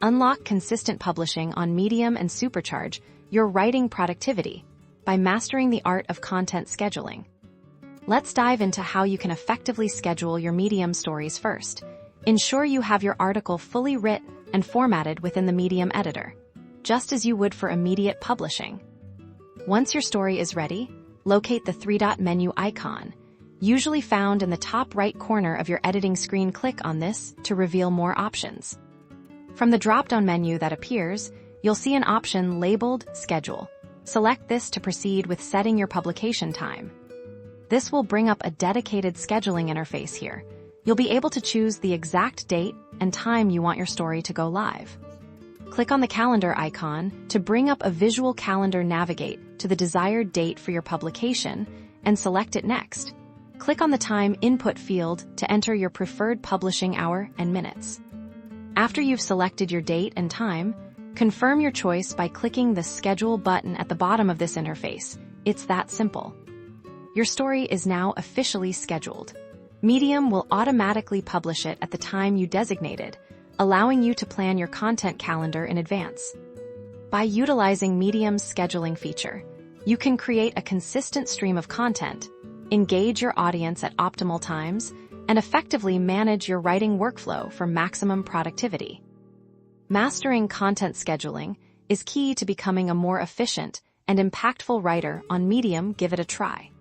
Unlock consistent publishing on Medium and supercharge your writing productivity by mastering the art of content scheduling. Let's dive into how you can effectively schedule your Medium stories first. Ensure you have your article fully written and formatted within the Medium editor, just as you would for immediate publishing. Once your story is ready, locate the three-dot menu icon, usually found in the top right corner of your editing screen. Click on this to reveal more options. From the drop-down menu that appears, you'll see an option labeled Schedule. Select this to proceed with setting your publication time. This will bring up a dedicated scheduling interface here. You'll be able to choose the exact date and time you want your story to go live. Click on the calendar icon to bring up a visual calendar. Navigate to the desired date for your publication and select it next. Click on the time input field to enter your preferred publishing hour and minutes. After you've selected your date and time, confirm your choice by clicking the Schedule button at the bottom of this interface. It's that simple. Your story is now officially scheduled. Medium will automatically publish it at the time you designated, allowing you to plan your content calendar in advance. By utilizing Medium's scheduling feature, you can create a consistent stream of content, engage your audience at optimal times, and effectively manage your writing workflow for maximum productivity. Mastering content scheduling is key to becoming a more efficient and impactful writer on Medium. Give it a try.